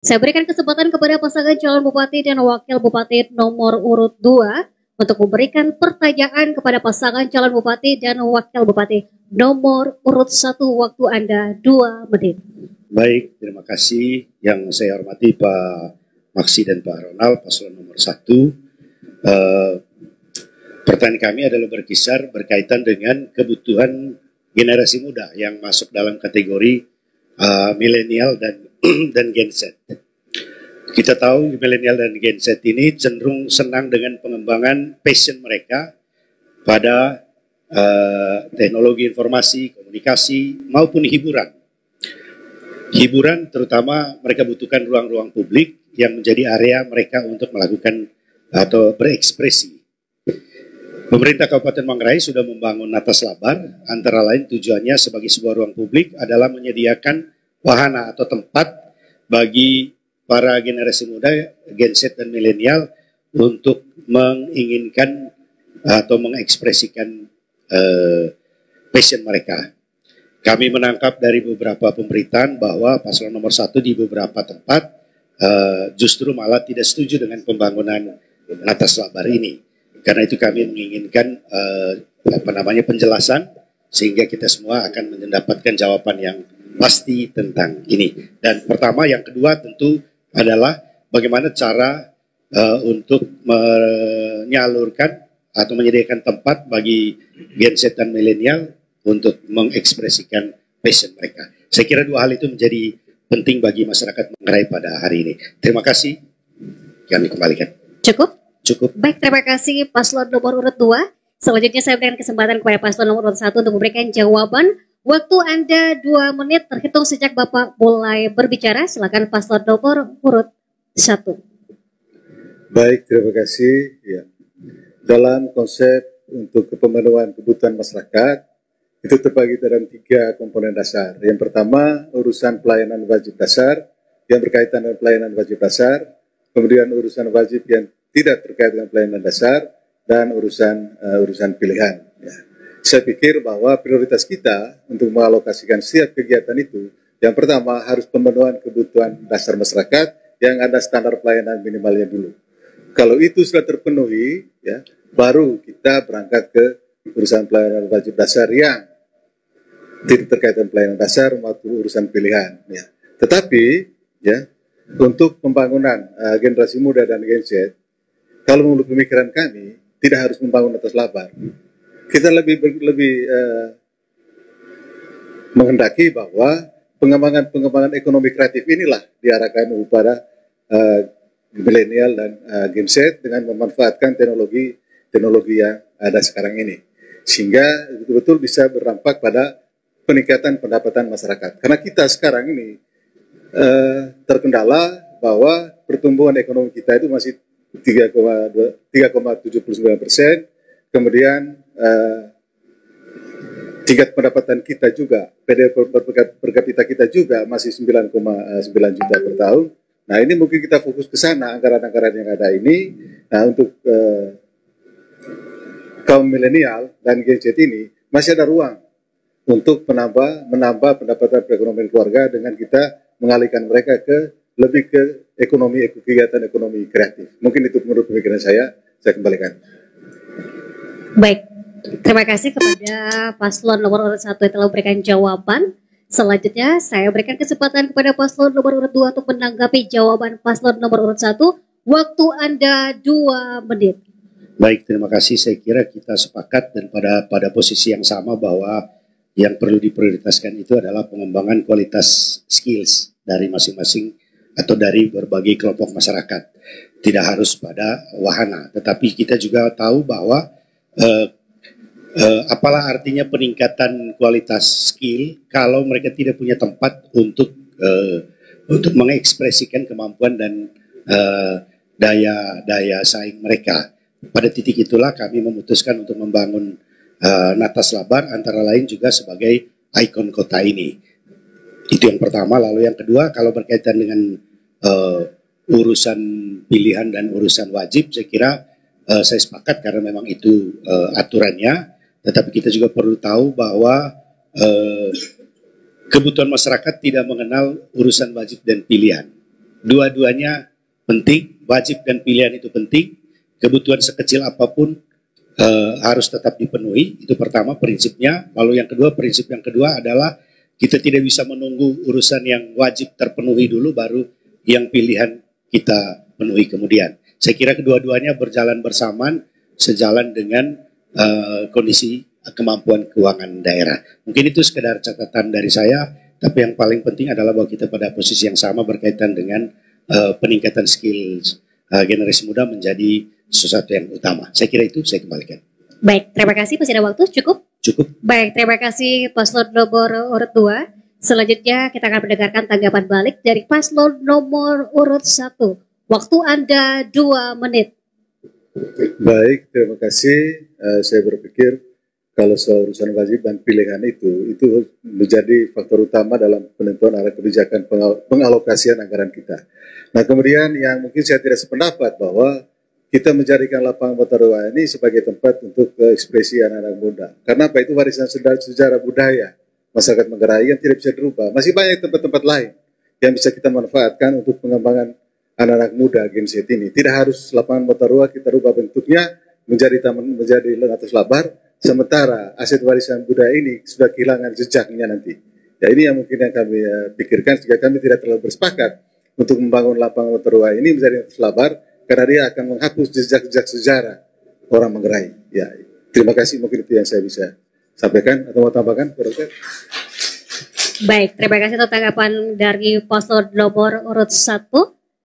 Saya berikan kesempatan kepada pasangan calon bupati dan wakil bupati nomor urut 2 untuk memberikan pertanyaan kepada pasangan calon bupati dan wakil bupati nomor urut 1. Waktu Anda 2 menit. Baik, terima kasih. Yang saya hormati Pak Maksi dan Pak Ronald, paslon nomor 1. Pertanyaan kami adalah berkaitan dengan kebutuhan generasi muda yang masuk dalam kategori milenial dan Gen Z. Kita tahu milenial dan Gen Z ini cenderung senang dengan pengembangan passion mereka pada teknologi informasi, komunikasi maupun hiburan. Hiburan terutama mereka butuhkan ruang-ruang publik yang menjadi area mereka untuk melakukan atau berekspresi. Pemerintah Kabupaten Manggarai sudah membangun Natas Labar, antara lain tujuannya sebagai sebuah ruang publik adalah menyediakan wahana atau tempat bagi para generasi muda, Gen Z dan milenial untuk menginginkan atau mengekspresikan passion mereka. Kami menangkap dari beberapa pemberitaan bahwa paslon nomor 1 di beberapa tempat justru malah tidak setuju dengan pembangunan Natas Labar ini. Karena itu kami menginginkan penjelasan sehingga kita semua akan mendapatkan jawaban yang pasti tentang ini. Dan pertama, yang kedua tentu adalah bagaimana cara untuk menyalurkan atau menyediakan tempat bagi Gen Z dan milenial untuk mengekspresikan passion mereka. Saya kira dua hal itu menjadi penting bagi masyarakat Manggarai pada hari ini. Terima kasih. Kami kembalikan. Cukup? Cukup. Baik, terima kasih paslon nomor urut 2. Selanjutnya saya berikan kesempatan kepada paslon nomor urut 1 untuk memberikan jawaban. Waktu Anda 2 menit terhitung sejak Bapak mulai berbicara. Silakan paslon nomor urut 1. Baik, terima kasih. Ya. Dalam konsep untuk pemenuhan kebutuhan masyarakat, itu terbagi dalam 3 komponen dasar. Yang pertama, urusan pelayanan wajib dasar yang berkaitan dengan pelayanan wajib dasar, kemudian urusan wajib yang tidak terkait dengan pelayanan dasar, dan urusan pilihan. Ya. Saya pikir bahwa prioritas kita untuk mengalokasikan setiap kegiatan itu, yang pertama harus pemenuhan kebutuhan dasar masyarakat yang ada standar pelayanan minimalnya dulu. Kalau itu sudah terpenuhi, ya, baru kita berangkat ke urusan pelayanan wajib dasar yang tidak terkait dengan pelayanan dasar maupun urusan pilihan. Ya. Tetapi, ya, untuk pembangunan generasi muda dan Gen Z, kalau menurut pemikiran kami, tidak harus membangun Natas Labar. Kita lebih menghendaki bahwa pengembangan ekonomi kreatif inilah diarahkan kepada milenial dan Gen Z dengan memanfaatkan teknologi yang ada sekarang ini, sehingga betul-betul bisa berdampak pada peningkatan pendapatan masyarakat. Karena kita sekarang ini terkendala bahwa pertumbuhan ekonomi kita itu masih 3,79%, kemudian tingkat pendapatan kita juga, PDB per kapita kita juga masih 9,9 juta per tahun. Nah, ini mungkin kita fokus ke sana, anggaran-anggaran yang ada ini. Nah, untuk kaum milenial dan Gen Z ini masih ada ruang untuk menambah pendapatan perekonomian keluarga dengan kita mengalihkan mereka lebih ke kegiatan ekonomi kreatif. Mungkin itu menurut pemikiran saya kembalikan. Baik, terima kasih kepada paslon nomor urut 1 yang telah memberikan jawaban. Selanjutnya saya berikan kesempatan kepada paslon nomor urut 2 untuk menanggapi jawaban paslon nomor urut 1. Waktu Anda 2 menit. Baik, terima kasih. Saya kira kita sepakat dan pada posisi yang sama bahwa yang perlu diprioritaskan itu adalah pengembangan kualitas skills dari masing-masing atau dari berbagai kelompok masyarakat. Tidak harus pada wahana, tetapi kita juga tahu bahwa apalah artinya peningkatan kualitas skill kalau mereka tidak punya tempat untuk mengekspresikan kemampuan dan daya saing mereka. Pada titik itulah kami memutuskan untuk membangun Natas Labar, antara lain juga sebagai ikon kota ini. Itu yang pertama. Lalu yang kedua, kalau berkaitan dengan urusan pilihan dan urusan wajib, saya kira saya sepakat karena memang itu aturannya. Tetapi kita juga perlu tahu bahwa kebutuhan masyarakat tidak mengenal urusan wajib dan pilihan. Dua-duanya penting, wajib dan pilihan itu penting. Kebutuhan sekecil apapun harus tetap dipenuhi. Itu pertama prinsipnya. Lalu prinsip yang kedua adalah kita tidak bisa menunggu urusan yang wajib terpenuhi dulu baru yang pilihan kita penuhi kemudian. Saya kira kedua-duanya berjalan bersamaan sejalan dengan kondisi kemampuan keuangan daerah. Mungkin itu sekedar catatan dari saya, tapi yang paling penting adalah bahwa kita pada posisi yang sama berkaitan dengan peningkatan skills generasi muda menjadi sesuatu yang utama. Saya kira itu, saya kembalikan. Baik, terima kasih. Masih ada waktu? Cukup? Cukup. Baik, terima kasih paslon nomor urut 2. Selanjutnya kita akan mendengarkan tanggapan balik dari paslon nomor urut 1. Waktu Anda 2 menit. Baik, terima kasih. Saya berpikir kalau soal urusan wajib dan pilihan itu menjadi faktor utama dalam penentuan arah kebijakan pengalokasian anggaran kita. Nah, kemudian yang mungkin saya tidak sependapat bahwa kita menjadikan lapangan Bataroa ini sebagai tempat untuk ekspresi anak-anak muda. Karena apa? Itu warisan sejarah budaya masyarakat Manggarai yang tidak bisa dirubah. Masih banyak tempat-tempat lain yang bisa kita manfaatkan untuk pengembangan anak-anak muda Gen Z ini. Tidak harus lapangan Bataroa kita rubah bentuknya menjadi taman, menjadi Lengatus Labar, sementara aset warisan budaya ini sudah kehilangan jejaknya nanti. Ya, ini yang mungkin yang kami pikirkan, sehingga kami tidak terlalu bersepakat untuk membangun lapangan Bataroa ini menjadi Lengatus Labar, karena dia akan menghapus jejak-jejak sejarah orang Manggarai. Ya, terima kasih, mungkin itu yang saya bisa sampaikan atau mau tambahkan, Dokter. Baik, terima kasih atas tanggapan dari paslon nomor urut 1.